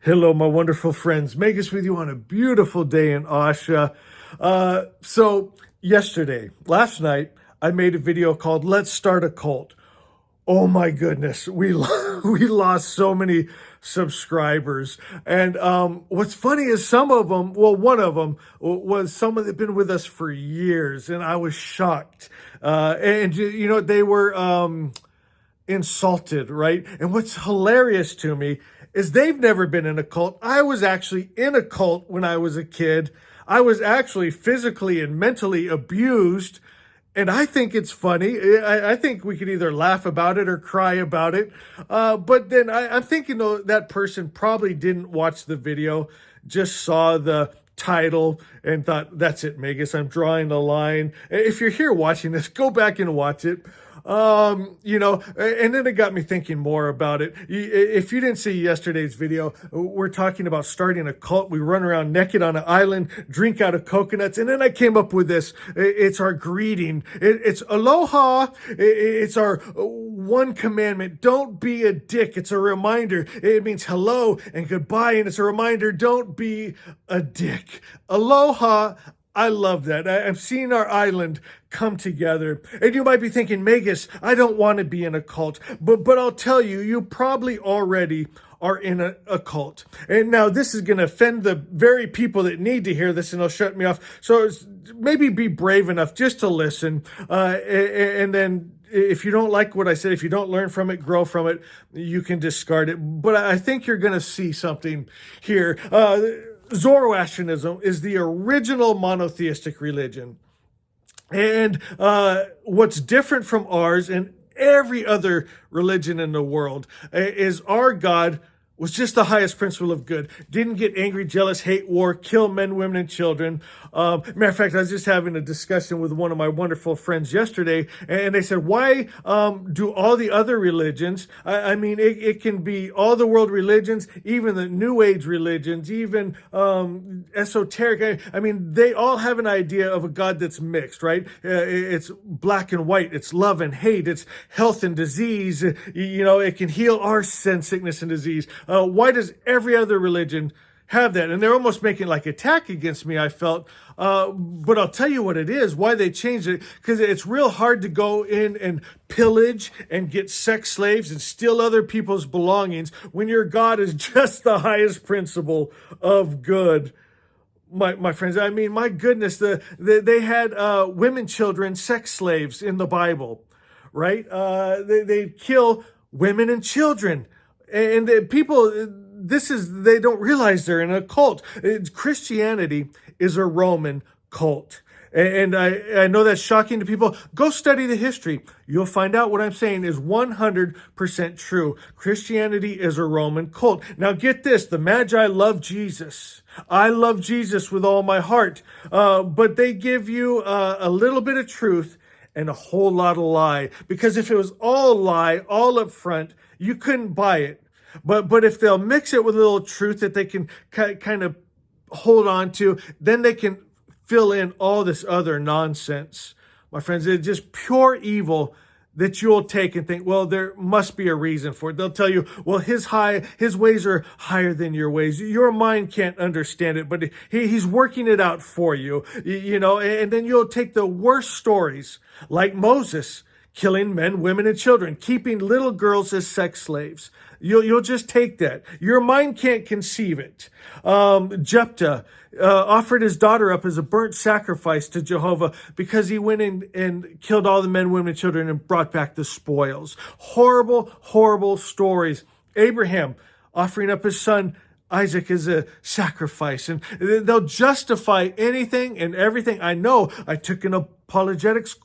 Hello, my wonderful friends. Megas with you on a beautiful day in Asha. Last night, I made a video called "Let's Start a Cult." Oh my goodness, we lost so many subscribers, and what's funny is some of them. Well, one of them was someone that'd been with us for years, and I was shocked. And you know they were insulted, right? And what's hilarious to me is they've never been in a cult. I was actually in a cult when I was a kid. I was actually physically and mentally abused. And I think it's funny. I think we could either laugh about it or cry about it. But then I'm thinking, though, that person probably didn't watch the video, just saw the title and thought, that's it, Megas, I'm drawing the line. If you're here watching this, go back and watch it. And then it got me thinking more about it. If you didn't see yesterday's video, we're talking about starting a cult. We run around naked on an island, drink out of coconuts. And then I came up with this. It's our greeting. It's Aloha. It's our one commandment. Don't be a dick. It's a reminder. It means hello and goodbye. And it's a reminder. Don't be a dick. Aloha. I love that. I'm seeing our island come together. And you might be thinking, Megas, I don't want to be in a cult. But I'll tell you, you probably already are in a cult. And now this is going to offend the very people that need to hear this, and they'll shut me off. So maybe be brave enough just to listen. And then if you don't like what I said, if you don't learn from it, grow from it, you can discard it. But I think you're going to see something here. Zoroastrianism is the original monotheistic religion. And what's different from ours and every other religion in the world is our God was just the highest principle of good. Didn't get angry, jealous, hate, war, kill men, women, and children. Matter of fact, I was just having a discussion with one of my wonderful friends yesterday, and they said, why do all the other religions, it can be all the world religions, even the New Age religions, even esoteric. They all have an idea of a God that's mixed, right? It's black and white. It's love and hate. It's health and disease. It can heal our sin, sickness, and disease. Why does every other religion have that? And they're almost making like attack against me, I felt. But I'll tell you what it is, why they changed it. Because it's real hard to go in and pillage and get sex slaves and steal other people's belongings when your God is just the highest principle of good. My friends, my goodness, they had women, children, sex slaves in the Bible, right? They kill women and children. And the people, they don't realize they're in a cult. Christianity is a Roman cult. And I know that's shocking to people. Go study the history. You'll find out what I'm saying is 100% true. Christianity is a Roman cult. Now get this, the Magi love Jesus. I love Jesus with all my heart. But they give you a little bit of truth and a whole lot of lie. Because if it was all lie, all up front, you couldn't buy it. But if they'll mix it with a little truth that they can kind of hold on to, then they can fill in all this other nonsense. My friends, it's just pure evil that you'll take and think, well, there must be a reason for it. They'll tell you, well, his ways are higher than your ways. Your mind can't understand it, but he's working it out for you, and then you'll take the worst stories like Moses, killing men, women, and children, keeping little girls as sex slaves. You'll just take that. Your mind can't conceive it. Jephthah offered his daughter up as a burnt sacrifice to Jehovah because he went in and killed all the men, women, and children and brought back the spoils. Horrible, horrible stories. Abraham offering up his son Isaac as a sacrifice. And they'll justify anything and everything. I know I took an apologetics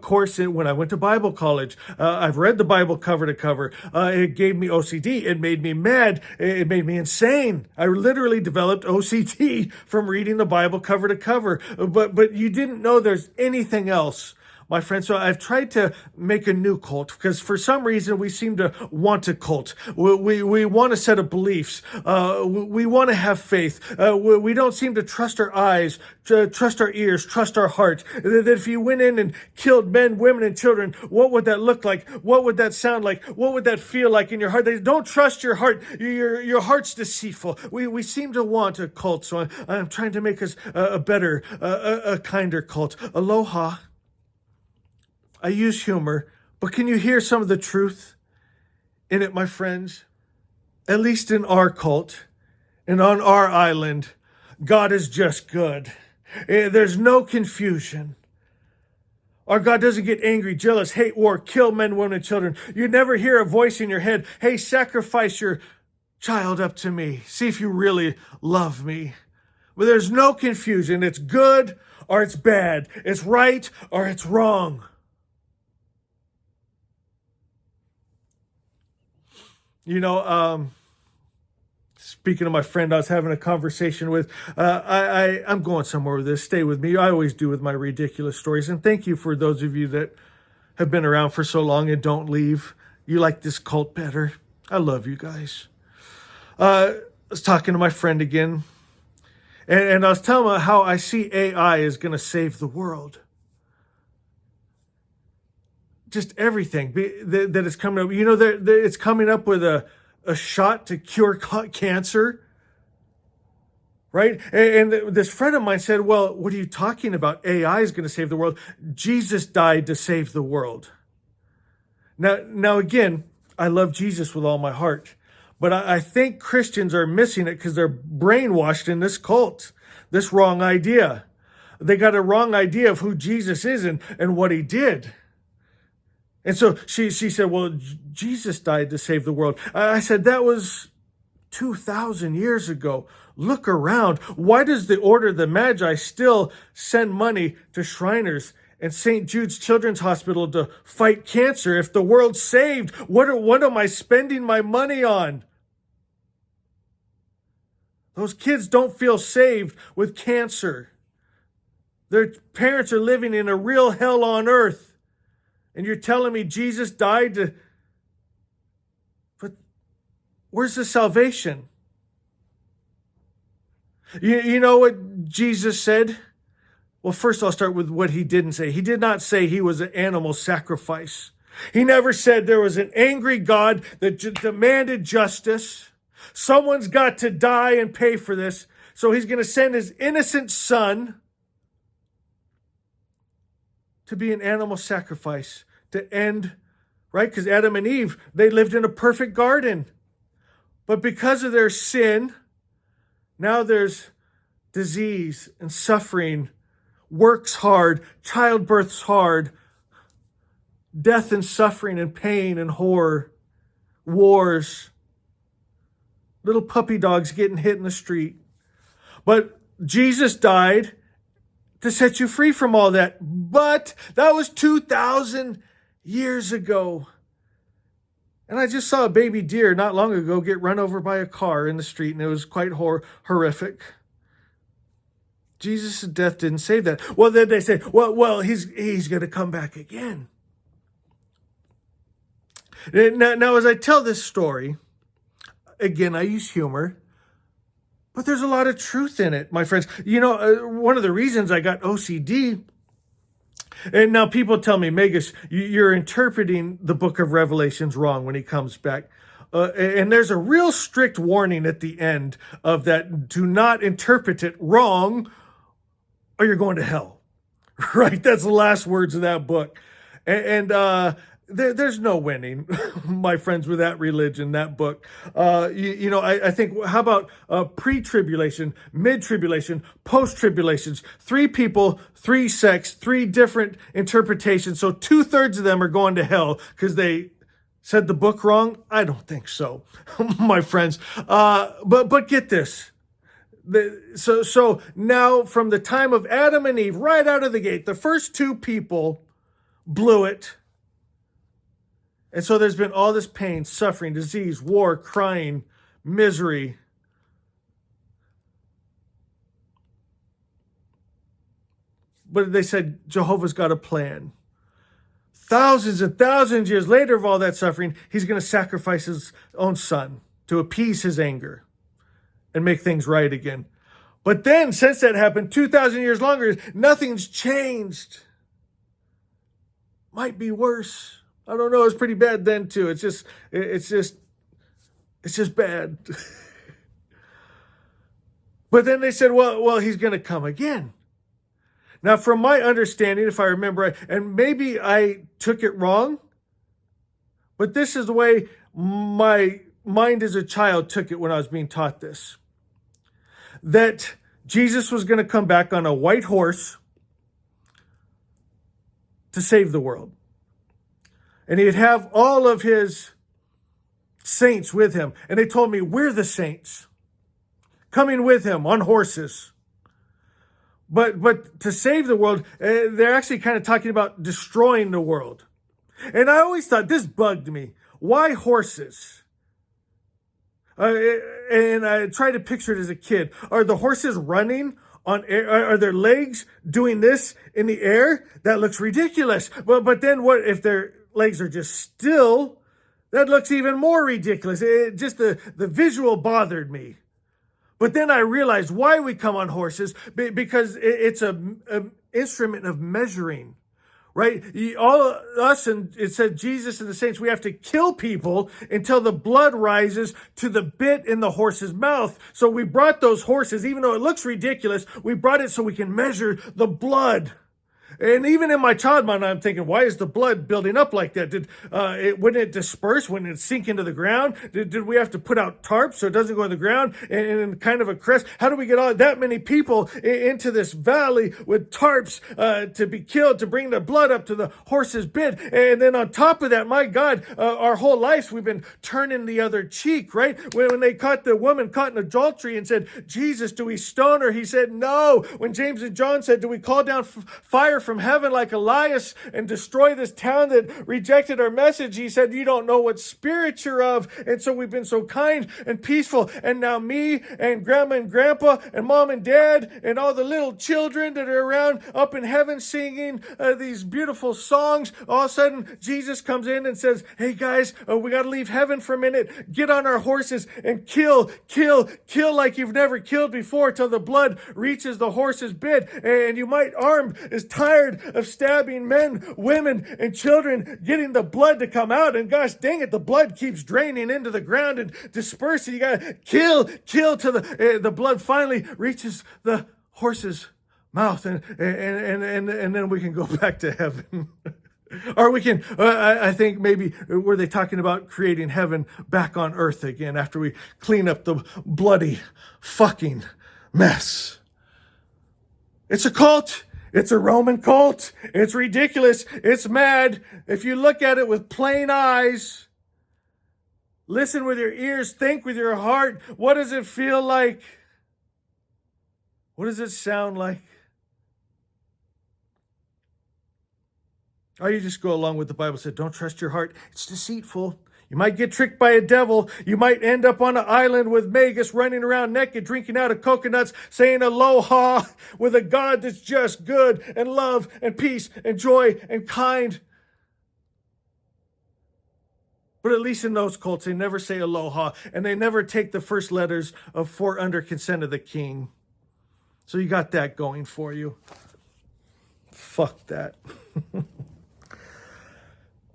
course when I went to Bible college. I've read the Bible cover to cover. It gave me OCD. It made me mad. It made me insane. I literally developed OCD from reading the Bible cover to cover. But you didn't know there's anything else. my friend. So I've tried to make a new cult because for some reason we seem to want a cult. We want a set of beliefs. We want to have faith. We don't seem to trust our eyes, trust our ears, trust our heart. That if you went in and killed men, women, and children, what would that look like? What would that sound like? What would that feel like in your heart? They don't trust your heart. Your heart's deceitful. We seem to want a cult. So I'm trying to make us a better, a kinder cult. Aloha. I use humor, but can you hear some of the truth in it, my friends? At least in our cult and on our island, God is just good. There's no confusion. Our God doesn't get angry, jealous, hate, war, kill men, women, and children. You never hear a voice in your head, hey, sacrifice your child up to me. See if you really love me. But there's no confusion. It's good or it's bad. It's right or it's wrong. You know, speaking of my friend I was having a conversation with, I'm going somewhere with this. Stay with me. I always do with my ridiculous stories. And thank you for those of you that have been around for so long and don't leave. You like this cult better. I love you guys. I was talking to my friend again, and I was telling him how I see AI is going to save the world. Just everything that is coming up. You know, it's coming up with a shot to cure cancer, right? And this friend of mine said, well, what are you talking about? AI is going to save the world. Jesus died to save the world. Now again, I love Jesus with all my heart, but I think Christians are missing it because they're brainwashed in this cult, this wrong idea. They got a wrong idea of who Jesus is and what he did. And so she said, well, Jesus died to save the world. I said, that was 2,000 years ago. Look around. Why does the Order of the Magi still send money to Shriners and St. Jude's Children's Hospital to fight cancer if the world's saved? What am I spending my money on? Those kids don't feel saved with cancer. Their parents are living in a real hell on earth. And you're telling me Jesus died to... But where's the salvation? You know what Jesus said? Well, first I'll start with what he didn't say. He did not say he was an animal sacrifice. He never said there was an angry God that demanded justice. Someone's got to die and pay for this. So he's going to send his innocent son to be an animal sacrifice, to end, right? Because Adam and Eve, they lived in a perfect garden. But because of their sin, now there's disease and suffering, work's hard, childbirth's hard, death and suffering and pain and horror, wars, little puppy dogs getting hit in the street. But Jesus died to set you free from all that. But that was 2,000 years ago. And I just saw a baby deer not long ago get run over by a car in the street, and it was quite horrific. Jesus' death didn't save that. Well, then they say, well, he's going to come back again. Now, as I tell this story, again, I use humor. But there's a lot of truth in it, my friends. You know, one of the reasons I got OCD, and now people tell me, Megas, you're interpreting the book of Revelations wrong when he comes back. And there's a real strict warning at the end of that. Do not interpret it wrong or you're going to hell. Right? That's the last words of that book. And there's no winning, my friends, with that religion, that book. I think, how about pre-tribulation, mid-tribulation, post-tribulations? 3 people, 3 sects, 3 different interpretations. So 2/3 of them are going to hell because they said the book wrong? I don't think so, my friends. But get this. So now from the time of Adam and Eve, right out of the gate, the first 2 people blew it. And so there's been all this pain, suffering, disease, war, crying, misery. But they said Jehovah's got a plan. thousands and thousands of years later of all that suffering, he's going to sacrifice his own son to appease his anger and make things right again. But then, since that happened, 2,000 years longer, nothing's changed. Might be worse. I don't know. It's pretty bad then too. It's just bad. But then they said, well, he's going to come again. Now, from my understanding, if I remember right, and maybe I took it wrong, but this is the way my mind as a child took it when I was being taught this. That Jesus was going to come back on a white horse to save the world. And he'd have all of his saints with him. And they told me, we're the saints coming with him on horses. But to save the world, they're actually kind of talking about destroying the world. And I always thought, this bugged me. Why horses? And I tried to picture it as a kid. Are the horses running on air? Are their legs doing this in the air? That looks ridiculous. But then what if their legs are just still? That looks even more ridiculous. Just the visual bothered me. But then I realized why we come on horses, because it's an instrument of measuring, right? All us, and it said Jesus and the saints, we have to kill people until the blood rises to the bit in the horse's mouth. So we brought those horses, even though it looks ridiculous, we brought it so we can measure the blood. And even in my child mind, I'm thinking, why is the blood building up like that? Wouldn't it disperse? Wouldn't it sink into the ground? Did we have to put out tarps so it doesn't go in the ground and kind of a crest? How do we get all that many people into this valley with tarps to be killed, to bring the blood up to the horse's bit? And then on top of that, my God, our whole lives we've been turning the other cheek, right? When they caught the woman caught in adultery and said, Jesus, do we stone her? He said, no. When James and John said, do we call down fire from heaven like Elias and destroy this town that rejected our message? He said, you don't know what spirit you're of. And so we've been so kind and peaceful. And now me and grandma and grandpa and mom and dad and all the little children that are around up in heaven singing these beautiful songs. All of a sudden, Jesus comes in and says, hey guys, we got to leave heaven for a minute. Get on our horses and kill like you've never killed before till the blood reaches the horse's bit. And you might armed as tired of stabbing men, women, and children, getting the blood to come out. And gosh dang it, the blood keeps draining into the ground and dispersing. You got to kill till the blood finally reaches the horse's mouth. And then we can go back to heaven. Or we can, I think maybe, were they talking about creating heaven back on earth again after we clean up the bloody fucking mess? It's a cult. It's a Roman cult. It's ridiculous. It's mad. If you look at it with plain eyes, listen with your ears, think with your heart, what does it feel like? What does it sound like? Or you just go along with the Bible said, don't trust your heart. It's deceitful. You might get tricked by a devil. You might end up on an island with Magus running around naked, drinking out of coconuts, saying aloha with a God that's just good and love and peace and joy and kind. But at least in those cults, they never say aloha, and they never take the first letters of for under consent of the king. So you got that going for you. Fuck that.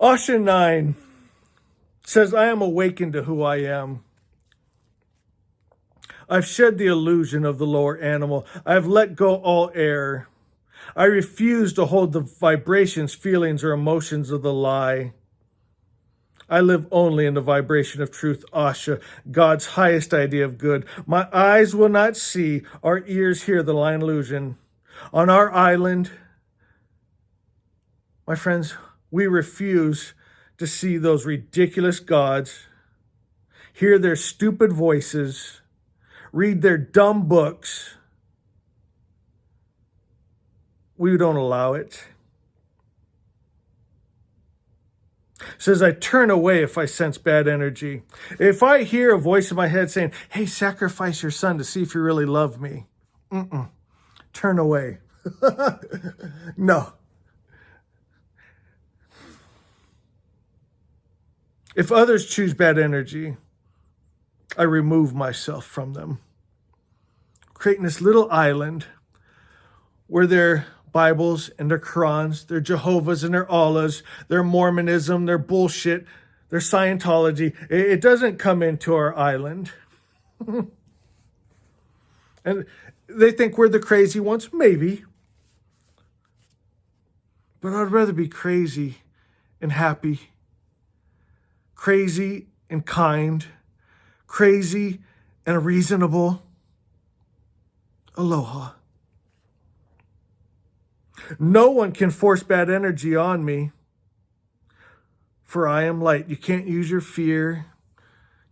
Asha 9 says, I am awakened to who I am. I've shed the illusion of the lower animal. I've let go all error. I refuse to hold the vibrations, feelings, or emotions of the lie. I live only in the vibration of truth, Asha, God's highest idea of good. My eyes will not see, our ears hear the line illusion. On our island, my friends, we refuse to see those ridiculous gods, hear their stupid voices, read their dumb books. We don't allow it. It says, I turn away if I sense bad energy. If I hear a voice in my head saying, hey, sacrifice your son to see if you really love me. Turn away. No. If others choose bad energy, I remove myself from them, creating this little island where their Bibles and their Qurans, their Jehovah's and their Allahs, their Mormonism, their bullshit, their Scientology, it doesn't come into our island. And they think we're the crazy ones, maybe. But I'd rather be crazy and happy, crazy and kind, crazy and reasonable. Aloha. No one can force bad energy on me, for I am light. You can't use your fear,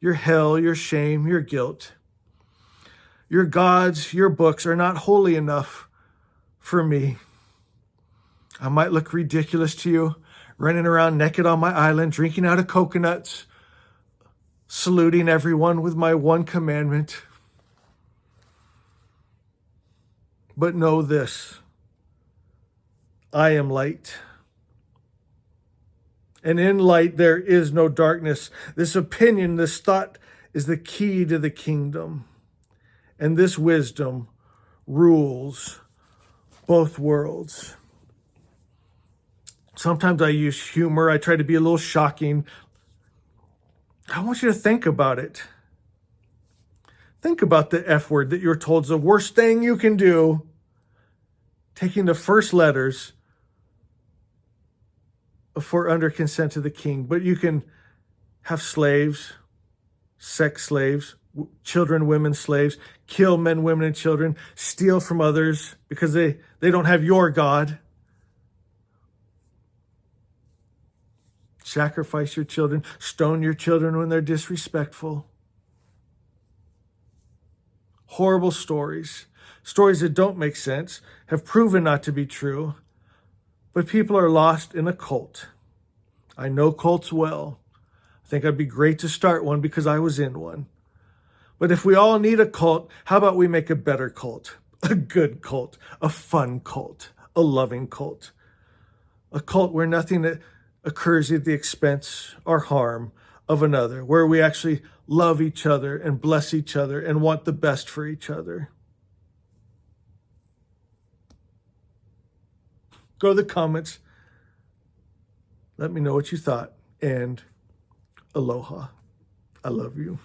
your hell, your shame, your guilt. Your gods, your books are not holy enough for me. I might look ridiculous to you, running around naked on my island, drinking out of coconuts, saluting everyone with my one commandment. But know this, I am light. And in light there is no darkness. This opinion, this thought is the key to the kingdom. And this wisdom rules both worlds. Sometimes I use humor. I try to be a little shocking. I want you to think about it. Think about the F word that you're told is the worst thing you can do. Taking the first letters for under consent of the king. But you can have slaves, sex slaves, children, women, slaves, kill men, women, and children, steal from others because they don't have your God. Sacrifice your children, stone your children when they're disrespectful. Horrible stories, stories that don't make sense, have proven not to be true, but people are lost in a cult. I know cults well. I think I'd be great to start one because I was in one. But if we all need a cult, how about we make a better cult? A good cult, a fun cult, a loving cult. A cult where nothing occurs at the expense or harm of another, where we actually love each other and bless each other and want the best for each other. Go to the comments. Let me know what you thought. And aloha. I love you.